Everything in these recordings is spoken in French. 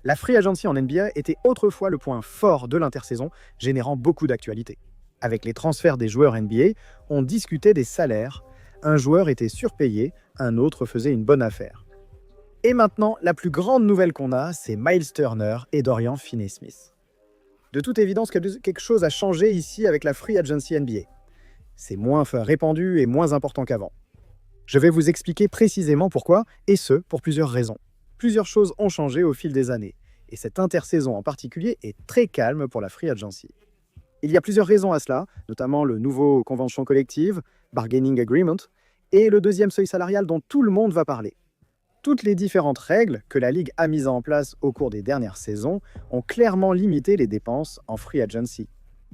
La free agency en NBA était autrefois le point fort de l'intersaison, générant beaucoup d'actualités. Avec les transferts des joueurs NBA, on discutait des salaires. Un joueur était surpayé, un autre faisait une bonne affaire. Et maintenant, la plus grande nouvelle qu'on a, c'est Miles Turner et Dorian Finney-Smith. De toute évidence, quelque chose a changé ici avec la free agency NBA. C'est moins répandu et moins important qu'avant. Je vais vous expliquer précisément pourquoi, et ce, pour plusieurs raisons. Plusieurs choses ont changé au fil des années, et cette intersaison en particulier est très calme pour la free agency. Il y a plusieurs raisons à cela, notamment le nouveau convention collective, bargaining agreement, et le deuxième seuil salarial dont tout le monde va parler. Toutes les différentes règles que la Ligue a mises en place au cours des dernières saisons ont clairement limité les dépenses en free agency.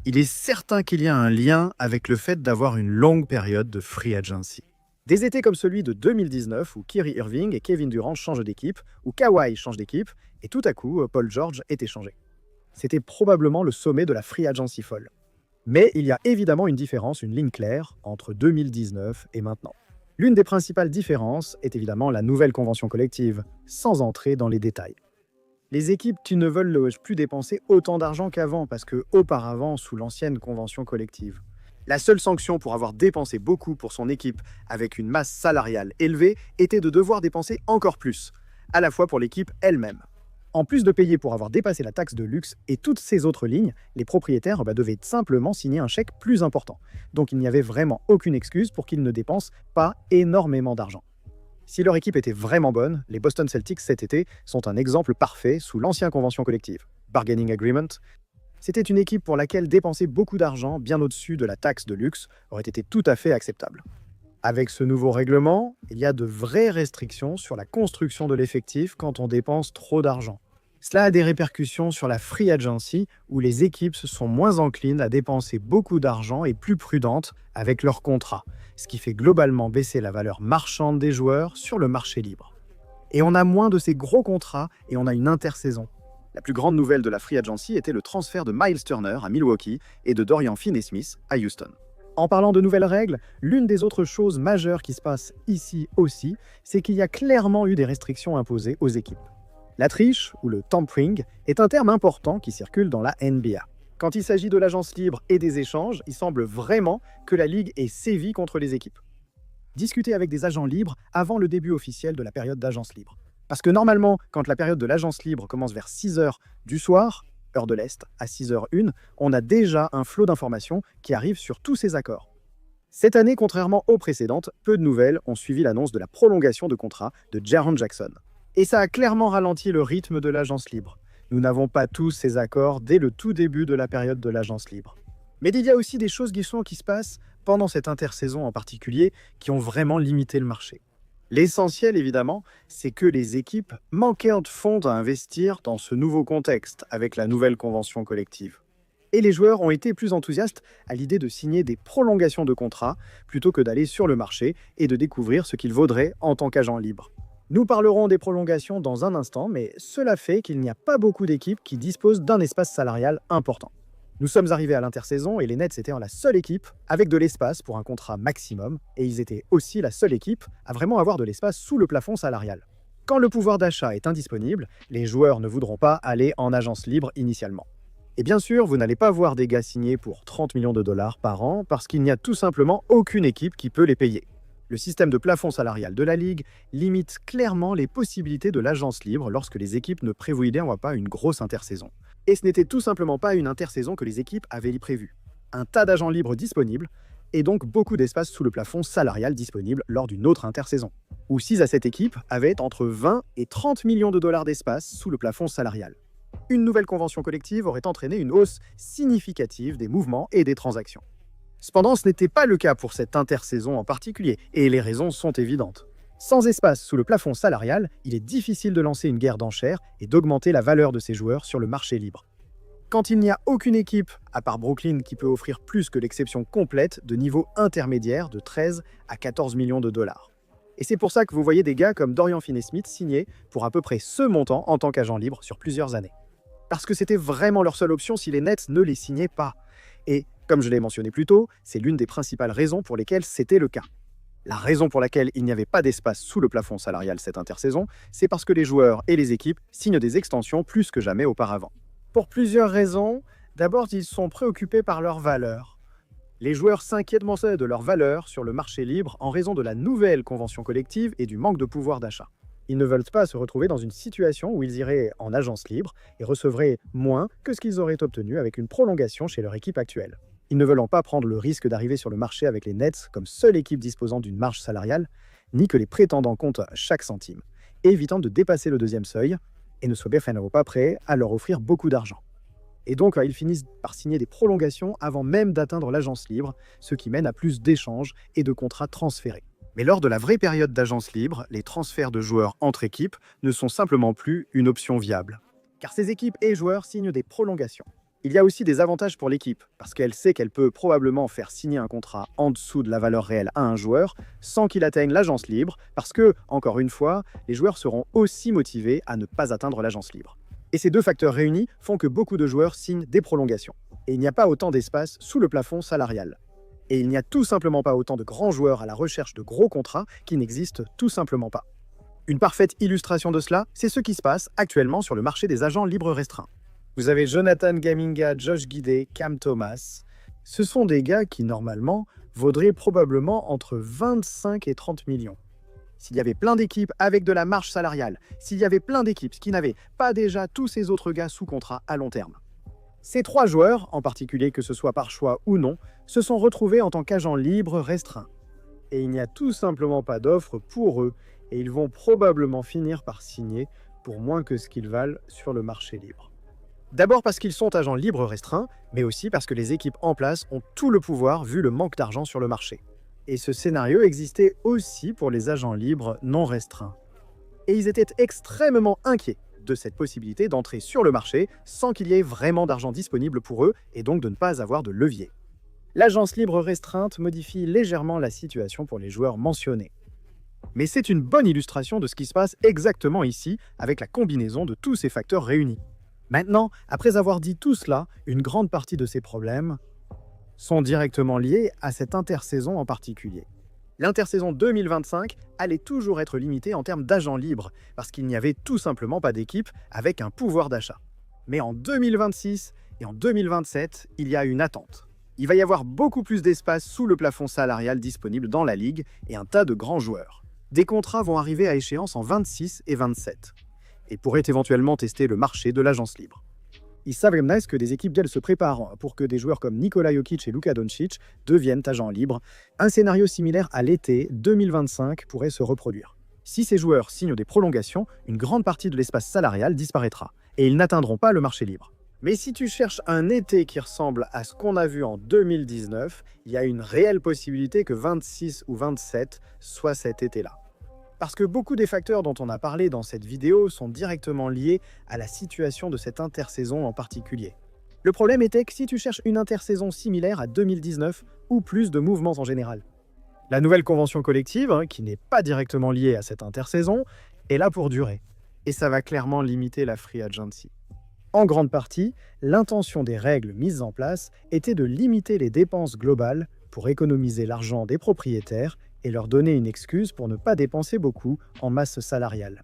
Il est certain qu'il y a un lien avec le fait d'avoir une longue période de free agency. Des étés comme celui de 2019 où Kyrie Irving et Kevin Durant changent d'équipe, où Kawhi change d'équipe, et tout à coup, Paul George est échangé. C'était probablement le sommet de la free agency folle. Mais il y a évidemment une différence, une ligne claire, entre 2019 et maintenant. L'une des principales différences est évidemment la nouvelle convention collective, sans entrer dans les détails. Les équipes qui ne veulent plus dépenser autant d'argent qu'avant, parce que auparavant, sous l'ancienne convention collective, la seule sanction pour avoir dépensé beaucoup pour son équipe avec une masse salariale élevée était de devoir dépenser encore plus, à la fois pour l'équipe elle-même. En plus de payer pour avoir dépassé la taxe de luxe et toutes ces autres lignes, les propriétaires devaient simplement signer un chèque plus important. Donc il n'y avait vraiment aucune excuse pour qu'ils ne dépensent pas énormément d'argent. Si leur équipe était vraiment bonne, les Boston Celtics cet été sont un exemple parfait sous l'ancienne convention collective. Bargaining Agreement, c'était une équipe pour laquelle dépenser beaucoup d'argent, bien au-dessus de la taxe de luxe, aurait été tout à fait acceptable. Avec ce nouveau règlement, il y a de vraies restrictions sur la construction de l'effectif quand on dépense trop d'argent. Cela a des répercussions sur la free agency, où les équipes sont moins enclines à dépenser beaucoup d'argent et plus prudentes avec leurs contrats, ce qui fait globalement baisser la valeur marchande des joueurs sur le marché libre. Et on a moins de ces gros contrats et on a une intersaison. La plus grande nouvelle de la free agency était le transfert de Miles Turner à Milwaukee et de Dorian Finney-Smith à Houston. En parlant de nouvelles règles, l'une des autres choses majeures qui se passe ici aussi, c'est qu'il y a clairement eu des restrictions imposées aux équipes. La triche, ou le tampering, est un terme important qui circule dans la NBA. Quand il s'agit de l'agence libre et des échanges, il semble vraiment que la Ligue ait sévi contre les équipes. Discutez avec des agents libres avant le début officiel de la période d'agence libre. Parce que normalement, quand la période de l'agence libre commence vers 6h du soir, heure de l'Est, à 6h01, on a déjà un flot d'informations qui arrive sur tous ces accords. Cette année, contrairement aux précédentes, peu de nouvelles ont suivi l'annonce de la prolongation de contrat de Jaren Jackson. Et ça a clairement ralenti le rythme de l'agence libre. Nous n'avons pas tous ces accords dès le tout début de la période de l'agence libre. Mais il y a aussi des choses qui se passent pendant cette intersaison en particulier qui ont vraiment limité le marché. L'essentiel, évidemment, c'est que les équipes manquaient de fonds à investir dans ce nouveau contexte avec la nouvelle convention collective. Et les joueurs ont été plus enthousiastes à l'idée de signer des prolongations de contrats plutôt que d'aller sur le marché et de découvrir ce qu'ils vaudraient en tant qu'agents libres. Nous parlerons des prolongations dans un instant, mais cela fait qu'il n'y a pas beaucoup d'équipes qui disposent d'un espace salarial important. Nous sommes arrivés à l'intersaison et les Nets étaient la seule équipe avec de l'espace pour un contrat maximum, et ils étaient aussi la seule équipe à vraiment avoir de l'espace sous le plafond salarial. Quand le pouvoir d'achat est indisponible, les joueurs ne voudront pas aller en agence libre initialement. Et bien sûr, vous n'allez pas voir des gars signés pour 30 millions de dollars par an parce qu'il n'y a tout simplement aucune équipe qui peut les payer. Le système de plafond salarial de la Ligue limite clairement les possibilités de l'agence libre lorsque les équipes ne prévoyaient pas une grosse intersaison. Et ce n'était tout simplement pas une intersaison que les équipes avaient prévue. Un tas d'agents libres disponibles, et donc beaucoup d'espace sous le plafond salarial disponible lors d'une autre intersaison. Où 6 à 7 équipes avaient entre 20 et 30 millions de dollars d'espace sous le plafond salarial. Une nouvelle convention collective aurait entraîné une hausse significative des mouvements et des transactions. Cependant, ce n'était pas le cas pour cette intersaison en particulier, et les raisons sont évidentes. Sans espace sous le plafond salarial, il est difficile de lancer une guerre d'enchères et d'augmenter la valeur de ses joueurs sur le marché libre. Quand il n'y a aucune équipe, à part Brooklyn, qui peut offrir plus que l'exception complète de niveau intermédiaire de 13 à 14 millions de dollars. Et c'est pour ça que vous voyez des gars comme Dorian Finney-Smith signer pour à peu près ce montant en tant qu'agent libre sur plusieurs années. Parce que c'était vraiment leur seule option si les Nets ne les signaient pas. Et, comme je l'ai mentionné plus tôt, c'est l'une des principales raisons pour lesquelles c'était le cas. La raison pour laquelle il n'y avait pas d'espace sous le plafond salarial cette intersaison, c'est parce que les joueurs et les équipes signent des extensions plus que jamais auparavant. Pour plusieurs raisons, d'abord ils sont préoccupés par leurs valeurs. Les joueurs s'inquiètent de leurs valeurs sur le marché libre en raison de la nouvelle convention collective et du manque de pouvoir d'achat. Ils ne veulent pas se retrouver dans une situation où ils iraient en agence libre et recevraient moins que ce qu'ils auraient obtenu avec une prolongation chez leur équipe actuelle. Ils ne veulent pas prendre le risque d'arriver sur le marché avec les Nets comme seule équipe disposant d'une marge salariale, ni que les prétendants comptent chaque centime, évitant de dépasser le deuxième seuil et ne soient bien pas prêts à leur offrir beaucoup d'argent. Et donc, ils finissent par signer des prolongations avant même d'atteindre l'agence libre, ce qui mène à plus d'échanges et de contrats transférés. Mais lors de la vraie période d'agence libre, les transferts de joueurs entre équipes ne sont simplement plus une option viable. Car ces équipes et joueurs signent des prolongations. Il y a aussi des avantages pour l'équipe, parce qu'elle sait qu'elle peut probablement faire signer un contrat en dessous de la valeur réelle à un joueur sans qu'il atteigne l'agence libre, parce que, encore une fois, les joueurs seront aussi motivés à ne pas atteindre l'agence libre. Et ces deux facteurs réunis font que beaucoup de joueurs signent des prolongations. Et il n'y a pas autant d'espace sous le plafond salarial. Et il n'y a tout simplement pas autant de grands joueurs à la recherche de gros contrats qui n'existent tout simplement pas. Une parfaite illustration de cela, c'est ce qui se passe actuellement sur le marché des agents libres restreints. Vous avez Jonathan Gaminga, Josh Giddey, Cam Thomas. Ce sont des gars qui, normalement, vaudraient probablement entre 25 et 30 millions. S'il y avait plein d'équipes avec de la marge salariale, s'il y avait plein d'équipes qui n'avaient pas déjà tous ces autres gars sous contrat à long terme. Ces trois joueurs, en particulier que ce soit par choix ou non, se sont retrouvés en tant qu'agents libres restreints. Et il n'y a tout simplement pas d'offre pour eux, et ils vont probablement finir par signer pour moins que ce qu'ils valent sur le marché libre. D'abord parce qu'ils sont agents libres restreints, mais aussi parce que les équipes en place ont tout le pouvoir vu le manque d'argent sur le marché. Et ce scénario existait aussi pour les agents libres non restreints. Et ils étaient extrêmement inquiets de cette possibilité d'entrer sur le marché sans qu'il y ait vraiment d'argent disponible pour eux et donc de ne pas avoir de levier. L'agence libre restreinte modifie légèrement la situation pour les joueurs mentionnés. Mais c'est une bonne illustration de ce qui se passe exactement ici avec la combinaison de tous ces facteurs réunis. Maintenant, après avoir dit tout cela, une grande partie de ces problèmes sont directement liés à cette intersaison en particulier. L'intersaison 2025 allait toujours être limitée en termes d'agents libres, parce qu'il n'y avait tout simplement pas d'équipe avec un pouvoir d'achat. Mais en 2026 et en 2027, il y a une attente. Il va y avoir beaucoup plus d'espace sous le plafond salarial disponible dans la ligue et un tas de grands joueurs. Des contrats vont arriver à échéance en 26 et 27. Et pourraient éventuellement tester le marché de l'agence libre. Ils savent que des équipes se préparent pour que des joueurs comme Nikola Jokic et Luka Doncic deviennent agents libres. Un scénario similaire à l'été 2025 pourrait se reproduire. Si ces joueurs signent des prolongations, une grande partie de l'espace salarial disparaîtra, et ils n'atteindront pas le marché libre. Mais si tu cherches un été qui ressemble à ce qu'on a vu en 2019, il y a une réelle possibilité que 26 ou 27 soit cet été-là. Parce que beaucoup des facteurs dont on a parlé dans cette vidéo sont directement liés à la situation de cette intersaison en particulier. Le problème était que si tu cherches une intersaison similaire à 2019 ou plus de mouvements en général. La nouvelle convention collective, qui n'est pas directement liée à cette intersaison, est là pour durer. Et ça va clairement limiter la free agency. En grande partie, l'intention des règles mises en place était de limiter les dépenses globales pour économiser l'argent des propriétaires et leur donner une excuse pour ne pas dépenser beaucoup en masse salariale.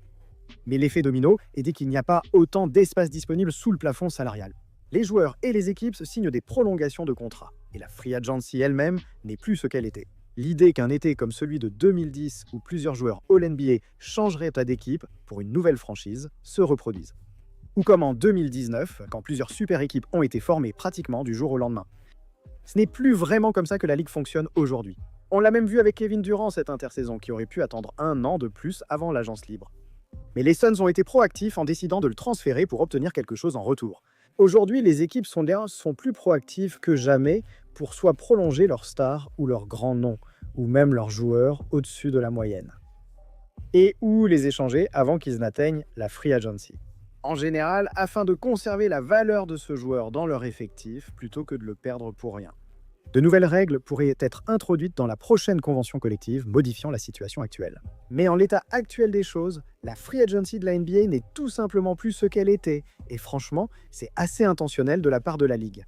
Mais l'effet domino était qu'il n'y a pas autant d'espace disponible sous le plafond salarial. Les joueurs et les équipes signent des prolongations de contrats, et la free agency elle-même n'est plus ce qu'elle était. L'idée qu'un été comme celui de 2010 où plusieurs joueurs All-NBA changeraient d'équipe pour une nouvelle franchise se reproduise. Ou comme en 2019, quand plusieurs super équipes ont été formées pratiquement du jour au lendemain. Ce n'est plus vraiment comme ça que la ligue fonctionne aujourd'hui. On l'a même vu avec Kevin Durant cette intersaison, qui aurait pu attendre 1 an de plus avant l'agence libre. Mais les Suns ont été proactifs en décidant de le transférer pour obtenir quelque chose en retour. Aujourd'hui, les équipes sont plus proactives que jamais pour soit prolonger leurs stars ou leurs grands noms, ou même leurs joueurs au-dessus de la moyenne. Et ou les échanger avant qu'ils n'atteignent la free agency. En général, afin de conserver la valeur de ce joueur dans leur effectif, plutôt que de le perdre pour rien. De nouvelles règles pourraient être introduites dans la prochaine convention collective, modifiant la situation actuelle. Mais en l'état actuel des choses, la free agency de la NBA n'est tout simplement plus ce qu'elle était, et franchement, c'est assez intentionnel de la part de la Ligue.